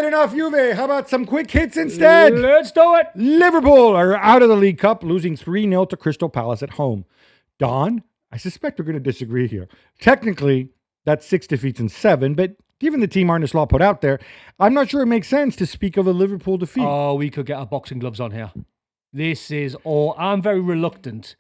right, enough Juve. How about some quick hits instead? Let's do it. Liverpool are out of the League Cup, losing 3-0 to Crystal Palace at home. Don, I suspect we're going to disagree here. Technically, that's 6 defeats and 7, but given the team Arne Slot put out there, I'm not sure it makes sense to speak of a Liverpool defeat. Oh, we could get our boxing gloves on here. This is all. I'm very reluctant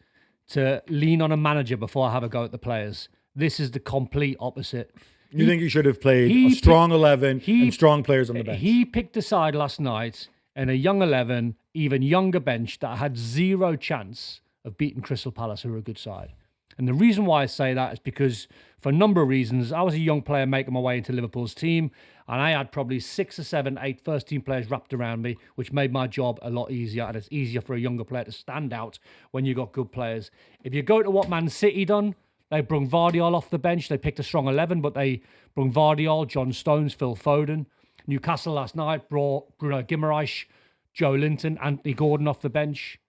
to lean on a manager before I have a go at the players. This is the complete opposite. You think he should have played a strong 11 and strong players on the bench? He picked a side last night in a young 11, even younger bench that had zero chance of beating Crystal Palace, who are a good side. And the reason why I say that is because, for a number of reasons, I was a young player making my way into Liverpool's team, and I had probably 6 or 7, 8 first-team players wrapped around me, which made my job a lot easier, and it's easier for a younger player to stand out when you got good players. If you go to what Man City done, they brung Vardiol off the bench. They picked a strong 11, but they brung Vardiol, John Stones, Phil Foden. Newcastle last night brought Bruno Guimaraes, Joe Linton, Anthony Gordon off the bench.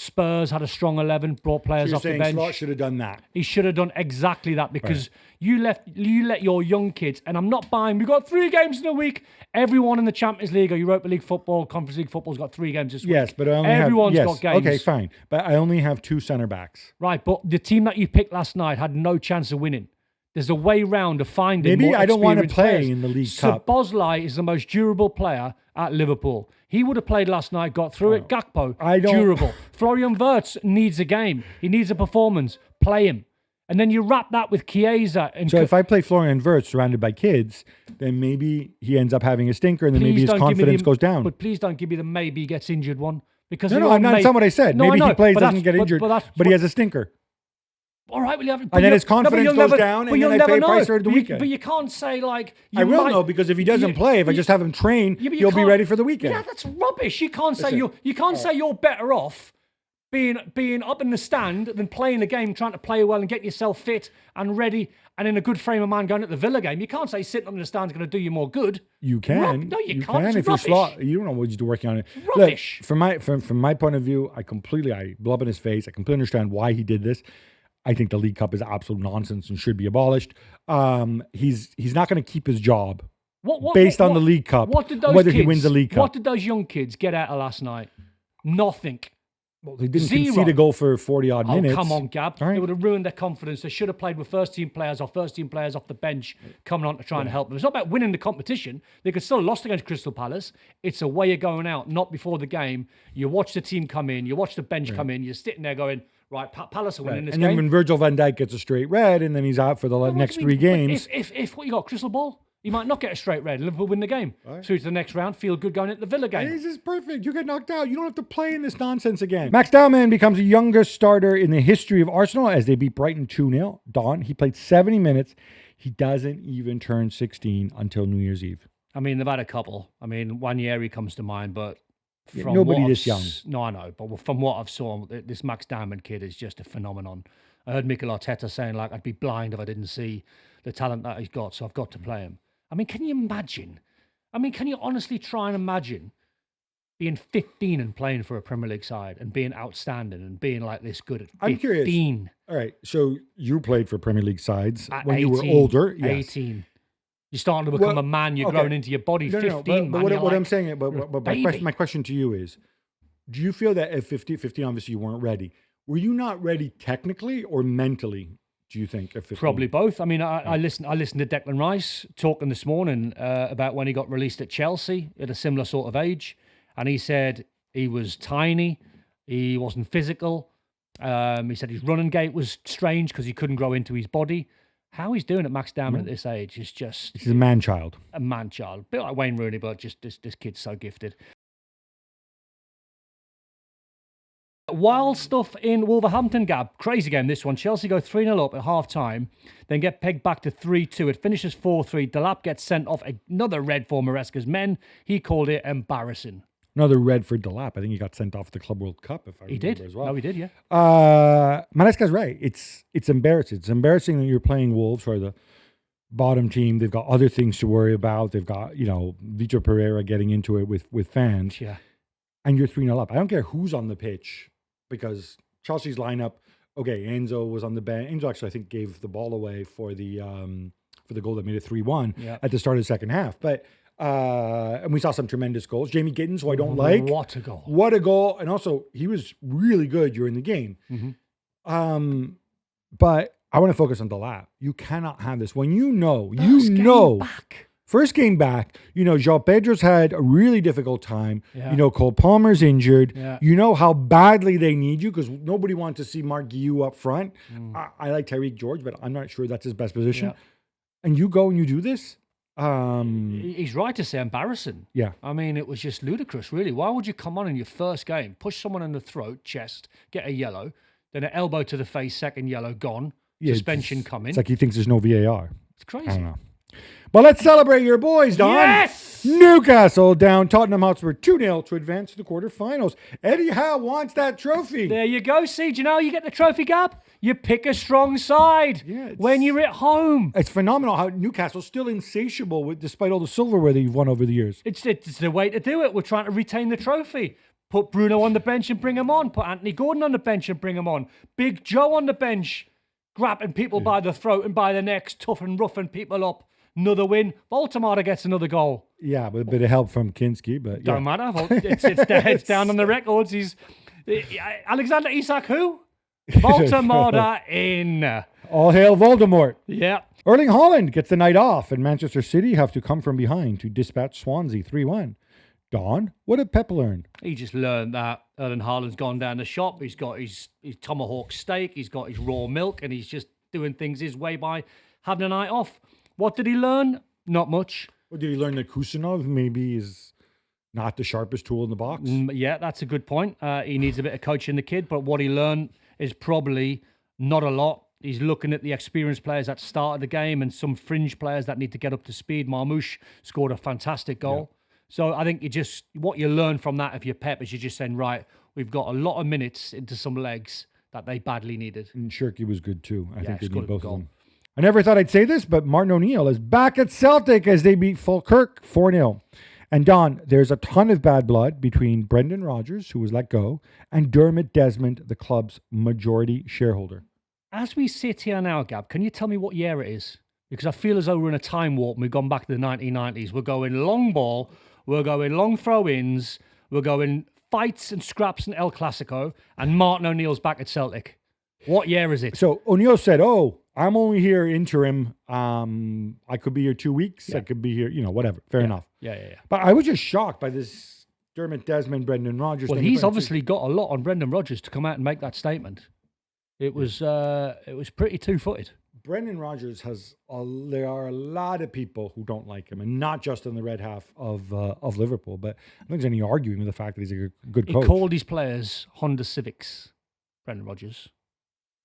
Spurs had a strong 11, brought players off the bench. Slot should have done that. He should have done exactly that because you let your young kids, and I'm not buying, we've got 3 games in a week. Everyone in the Champions League or Europa League football, Conference League football's got 3 games this week. Yes, but Everyone's got games. Okay, fine. But I only have 2 center backs. Right, but the team that you picked last night had no chance of winning. There's a way round of finding Maybe more I don't want to play players. in the League So Cup. Bosley is the most durable player at Liverpool. He would have played last night, got through it. Gakpo, durable. Florian Wirtz needs a game. He needs a performance. Play him. And then you wrap that with Chiesa. And so if I play Florian Wirtz surrounded by kids, then maybe he ends up having a stinker and then maybe his confidence goes down. But please don't give me the maybe gets injured one. Because No, that's not what I said. No, maybe I know, he plays, but doesn't get injured, but he has a stinker. All right, well, you haven't. And then his confidence goes down, and then I pay price for the weekend. But you can't say, like... I will know, because if he doesn't play, if I just have him train, he'll be ready for the weekend. Yeah, that's rubbish. You can't say you're better off being up in the stand than playing the game, trying to play well and get yourself fit and ready and in a good frame of mind going at the Villa game. You can't say sitting up in the stand is going to do you more good. You can. No, you can't. It's if rubbish. You don't know what you're working on it. Rubbish. Look, from my point of view, I blow up in his face. I completely understand why he did this. I think the League Cup is absolute nonsense and should be abolished. He's not going to keep his job based on the League Cup, he wins the League Cup. What did those young kids get out of last night? Nothing. Well, they didn't concede a goal for 40-odd minutes. Oh, come on, Gab. Right. It would have ruined their confidence. They should have played with first-team players or first-team players off the bench coming on to try and help them. It's not about winning the competition. They could still have lost against Crystal Palace. It's a way of going out, not before the game. You watch the team come in. You watch the bench come in. You're sitting there going, right, Palace are winning this game. And then when Virgil van Dijk gets a straight red and then he's out for the next 3 games. If what you got, crystal ball? You might not get a straight red. Liverpool win the game. Right. Through to the next round. Feel good going into the Villa game. This is perfect. You get knocked out. You don't have to play in this nonsense again. Max Dowman becomes the youngest starter in the history of Arsenal as they beat Brighton 2-0. Don, he played 70 minutes. He doesn't even turn 16 until New Year's Eve. I mean, they've had a couple. I mean, Wanyeri comes to mind, but... nobody this young. No, I know. But from what I've saw, this Max Dowman kid is just a phenomenon. I heard Mikel Arteta saying, like, I'd be blind if I didn't see the talent that he's got, so I've got to play him. I mean, can you imagine? I mean, can you honestly try and imagine being 15 and playing for a Premier League side and being outstanding and being like this good at 15? I'm curious. All right, so you played for Premier League sides at when 18, you were older. Yes. 18. You're starting to become a man. You're growing into your body. 15, but man. What I'm saying, but my question to you is, do you feel that at 15, obviously you weren't ready. Were you not ready technically or mentally? Do you think at 15? Probably both. I mean, I listened to Declan Rice talking this morning about when he got released at Chelsea at a similar sort of age, and he said he was tiny, he wasn't physical. He said his running gait was strange because he couldn't grow into his body. How he's doing at Max Dowman at this age is just... He's a man-child. A man-child. A bit like Wayne Rooney, but just this kid's so gifted. Wild stuff in Wolverhampton, Gab. Crazy game, this one. Chelsea go 3-0 up at half-time, then get pegged back to 3-2. It finishes 4-3. Delap gets sent off. Another red for Maresca's men. He called it embarrassing. Another red for Delap. I think he got sent off the Club World Cup, if I remember as well. No, he did, yeah. Maresca's right. It's embarrassing. It's embarrassing that you're playing Wolves, who are the bottom team. They've got other things to worry about. They've got, Vitor Pereira getting into it with fans. Yeah. And you're 3-0 up. I don't care who's on the pitch. Because Chelsea's lineup, okay, Enzo was on the bench. Enzo actually, I think, gave the ball away for the goal that made it 3-1 at the start of the second half. But And we saw some tremendous goals. Jamie Gittins, who I don't like. What a goal. What a goal. And also, he was really good during the game. But I want to focus on the lap. You cannot have this. When first game back, João Pedro's had a really difficult time. Yeah. Cole Palmer's injured. Yeah. You know how badly they need you because nobody wants to see Mark Guiu up front. I like Tyreek George, but I'm not sure that's his best position. Yeah. And you go and you do this? He's right to say embarrassing. Yeah. I mean, it was just ludicrous, really. Why would you come on in your first game, push someone in the throat, chest, get a yellow, then an elbow to the face, second yellow, gone, suspension coming? It's like he thinks there's no VAR. It's crazy. I don't know. But let's celebrate your boys, Don. Yes! Newcastle down Tottenham Hotspur 2-0 to advance to the quarterfinals. Eddie Howe wants that trophy. There you go. See, do you know how you get the trophy, Gab? You pick a strong side when you're at home. It's phenomenal how Newcastle's still insatiable despite all the silverware that you've won over the years. It's the way to do it. We're trying to retain the trophy. Put Bruno on the bench and bring him on. Put Anthony Gordon on the bench and bring him on. Big Joe on the bench, grabbing people by the throat and by the necks, tough and roughing people up. Another win. Baltimore gets another goal. Yeah, with a bit of help from Kinski, but Don't matter. It's down on the records. He's Alexander Isak who? Baltimore in. All hail Voldemort. Yeah. Erling Haaland gets the night off, and Manchester City have to come from behind to dispatch Swansea 3-1. Don, what did Pep learn? He just learned that Erling Haaland's gone down the shop. He's got his tomahawk steak. He's got his raw milk, and he's just doing things his way by having a night off. What did he learn? Not much. Well, did he learn that Kusanov maybe is not the sharpest tool in the box? Yeah, that's a good point. He needs a bit of coaching the kid, but what he learned is probably not a lot. He's looking at the experienced players that started the game and some fringe players that need to get up to speed. Marmoush scored a fantastic goal. Yeah. So I think what you learn from that if you're Pep is you're just saying, right, we've got a lot of minutes into some legs that they badly needed. And Shirky was good too. I think they need both of them. Goal. I never thought I'd say this, but Martin O'Neill is back at Celtic as they beat Falkirk 4-0. And Don, there's a ton of bad blood between Brendan Rodgers, who was let go, and Dermot Desmond, the club's majority shareholder. As we sit here now, Gab, can you tell me what year it is? Because I feel as though we're in a time warp and we've gone back to the 1990s. We're going long ball, we're going long throw-ins, we're going fights and scraps in El Clasico, and Martin O'Neill's back at Celtic. What year is it? So O'Neill said, I'm only here interim. I could be here 2 weeks. I could be here, whatever. Fair enough. Yeah. But I was just shocked by this Dermot Desmond, Brendan Rodgers. Well, he's obviously got a lot on Brendan Rodgers to come out and make that statement. It was pretty two-footed. Brendan Rodgers there are a lot of people who don't like him, and not just in the red half of Liverpool, but I don't think there's any arguing with the fact that he's a good coach. He called his players Honda Civics, Brendan Rodgers.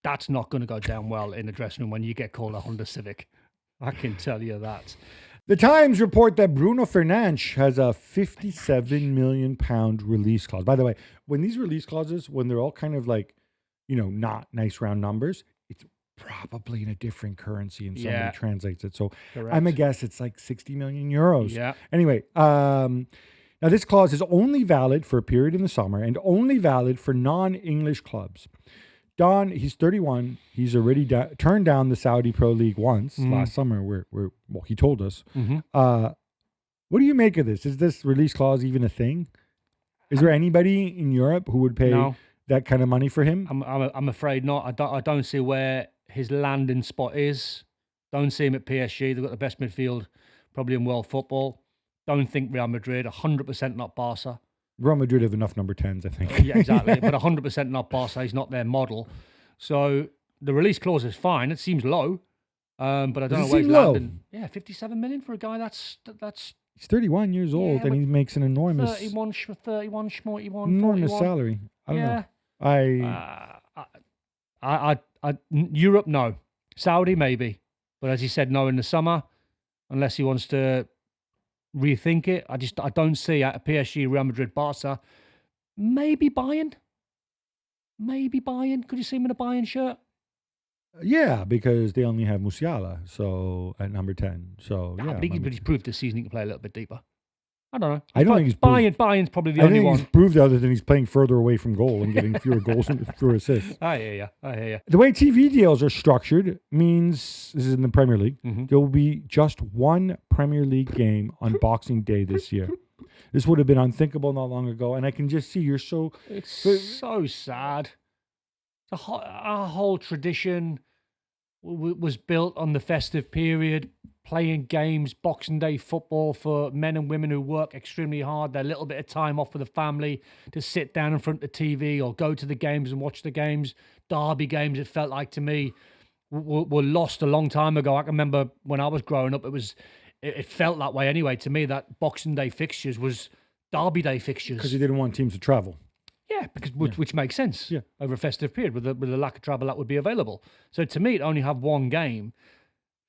That's not going to go down well in the dressing room when you get called a Honda Civic. I can tell you that. The Times report that Bruno Fernandes has a £57 million release clause. By the way, when these release clauses, when they're all kind of like, not nice round numbers, it's probably in a different currency and somebody translates it. So correct. I'm a guess it's like 60 million euros. Yeah. Anyway, now this clause is only valid for a period in the summer and only valid for non-English clubs. Don, he's 31. He's already turned down the Saudi Pro League once last summer. Where he told us. Mm-hmm. What do you make of this? Is this release clause even a thing? Is there anybody in Europe who would pay that kind of money for him? I'm afraid not. I don't see where his landing spot is. Don't see him at PSG. They've got the best midfield probably in world football. Don't think Real Madrid. 100% not Barca. Real Madrid have enough number 10s, I think. Yeah, exactly. But 100% not Barca. He's not their model. So the release clause is fine. It seems low. But I don't know where he's landing. Yeah, 57 million for a guy that's... He's 31 years old and he makes an enormous... 31, enormous 41. Salary. I don't know. Europe, no. Saudi, maybe. But as he said, no in the summer, unless he wants to rethink it. I don't see at PSG, Real Madrid, Barca. Maybe Bayern. Could you see him in a Bayern shirt? Yeah, because they only have Musiala, so at number 10. So yeah, but he's proved this season he can play a little bit deeper. I don't know. I don't think he's proved. Bayern's probably the I only think one. he's proved other than he's playing further away from goal and getting fewer goals and fewer assists. I hear you. The way TV deals are structured means, this is in the Premier League, there will be just one Premier League game on Boxing Day this year. This would have been unthinkable not long ago, and I can just see you're so... It's so sad. Our whole tradition was built on the festive period, playing games, Boxing Day football for men and women who work extremely hard, their little bit of time off with the family to sit down in front of the TV or go to the games and watch the games. Derby games, it felt like to me, were lost a long time ago. I can remember when I was growing up, it felt that way anyway to me, that Boxing Day fixtures was Derby Day fixtures. Because you didn't want teams to travel. Yeah, which makes sense over a festive period with the lack of travel that would be available. So to me, to only have one game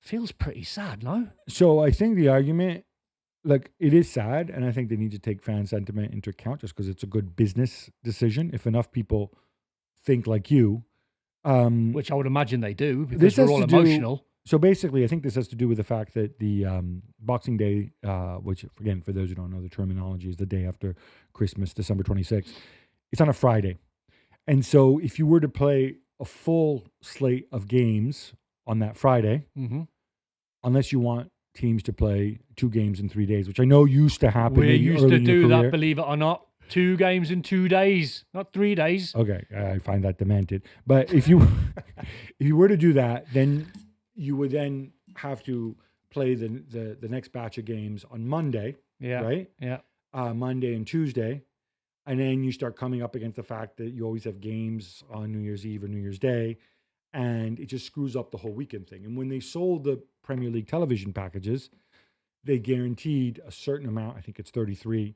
feels pretty sad, no? So I think the argument, like, it is sad, and I think they need to take fan sentiment into account just because it's a good business decision. If enough people think like you. Which I would imagine they do, because we're all emotional. So basically, I think this has to do with the fact that the Boxing Day, which, again, for those who don't know the terminology, is the day after Christmas, December 26th. It's on a Friday. And so if you were to play a full slate of games on that Friday, unless you want teams to play 2 games in 3 days, which I know used to happen. We used to do that, career. believe it or not. 2 games in 2 days, not 3 days. Okay, I find that demented. But if you were to do that, then you would then have to play the next batch of games on Monday, right? Yeah. Monday and Tuesday. And then you start coming up against the fact that you always have games on New Year's Eve or New Year's Day, and it just screws up the whole weekend thing. And when they sold the Premier League television packages, they guaranteed a certain amount, I think it's 33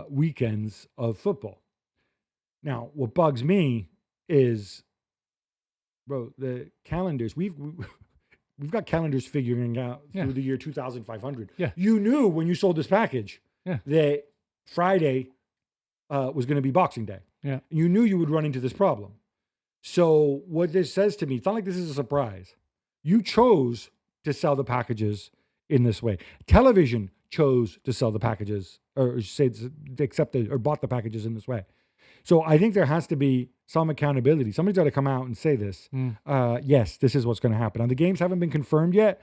weekends of football. Now, what bugs me is, bro, the calendars, we've got calendars figuring out through the year 2500. Yeah. You knew when you sold this package that Friday was going to be Boxing Day. Yeah. You knew you would run into this problem. So what this says to me, it's not like this is a surprise. You chose to sell the packages in this way. Television chose to sell the packages or bought the packages in this way. So I think there has to be some accountability. Somebody's got to come out and say this. Yes, this is what's going to happen. Now, the games haven't been confirmed yet.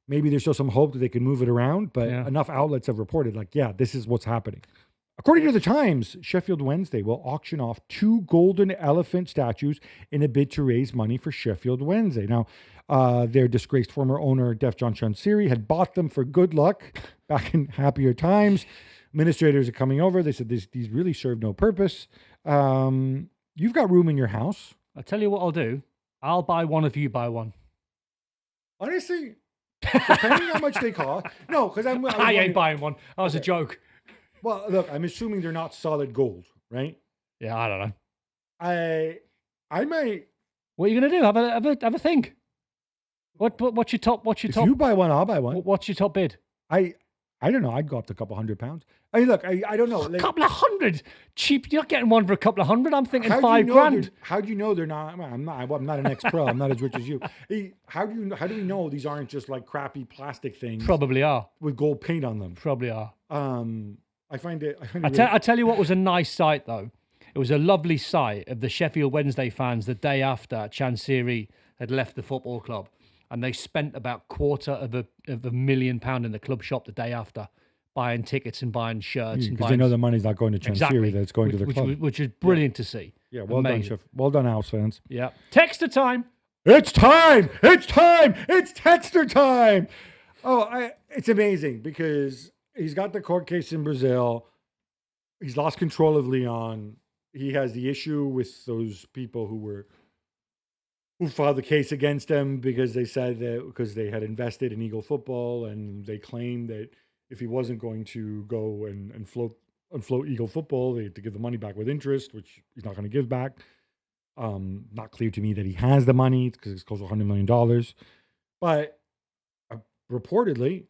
Maybe there's still some hope that they can move it around, but enough outlets have reported, like, this is what's happening. According to the Times, Sheffield Wednesday will auction off 2 golden elephant statues in a bid to raise money for Sheffield Wednesday. Now, their disgraced former owner, Def John Chansiri, had bought them for good luck back in happier times. Administrators are coming over. They said these really serve no purpose. You've got room in your house. I'll tell you what I'll do. I'll buy one if you buy one. Honestly, depending how much they cost. No, because I ain't buying one. That was a joke. Well, look, I'm assuming they're not solid gold, right? Yeah, I don't know. I might. What are you gonna do? Have a think. What's your top? If you buy one, I'll buy one. What's your top bid? I don't know. I'd go up to a couple £100. I mean, look, I don't know. A couple of hundred, cheap. You're not getting one for a couple of $100. I'm thinking $5,000. How do you know they're not? I'm not an ex-pro. I'm not as rich as you. How do we know these aren't just like crappy plastic things? Probably are with gold paint on them. Probably are. I find it. I tell you what was a nice sight though. It was a lovely sight of the Sheffield Wednesday fans the day after Chansiri had left the football club, and they spent about £250,000 in the club shop the day after, buying tickets and buying shirts. Because they know the money's not going to Chansiri, that it's going to the club. Which is brilliant to see. Yeah, well done, Chef. Well done, House fans. Yeah. Textor time. It's time. It's time. It's Textor time. Oh, it's amazing because he's got the court case in Brazil. He's lost control of Leon. He has the issue with those people who filed the case against him because they said that because they had invested in Eagle football, and they claimed that if he wasn't going to go and float Eagle football, they had to give the money back with interest, which he's not going to give back. Not clear to me that he has the money because it's close to $100 million. But reportedly,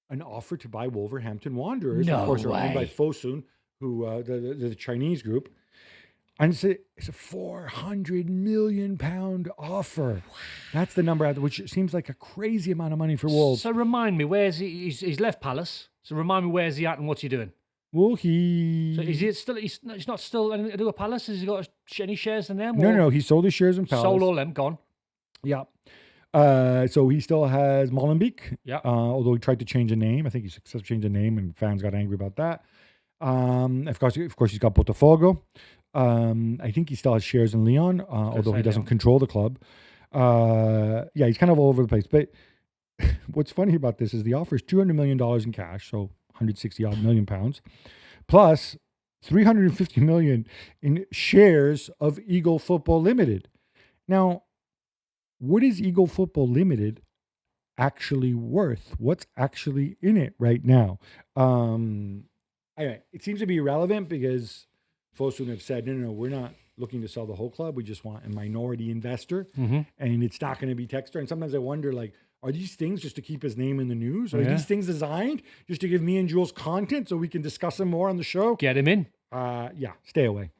an offer to buy Wolverhampton Wanderers, of course, are owned by Fosun, who the Chinese group. And it's a £400 million offer. That's the number, which seems like a crazy amount of money for Wolves. So remind me, where's he? He's left Palace. So remind me, where's he at and what's he doing? Well, So is he still? He's not still anything to do with Palace. Has he got any shares in them? No. He sold his shares in Palace. Sold all them, gone. Yeah. So he still has Molenbeek. Yeah. Although he tried to change the name. I think he successfully changed the name and fans got angry about that. Of course, he's got Botafogo. I think he still has shares in Lyon, although he doesn't control the club. Yeah, he's kind of all over the place. But what's funny about this is the offer is $200 million in cash, so 160 odd million pounds, plus 350 million in shares of Eagle Football Limited. Now, what is Eagle Football Limited actually worth? What's actually in it right now? Anyway, it seems to be irrelevant because Fosun have said, no, we're not looking to sell the whole club. We just want a minority investor, and it's not going to be Textor. And sometimes I wonder, like, are these things just to keep his name in the news? Are these things designed just to give me and Jules content so we can discuss them more on the show? Get him in. Yeah, stay away.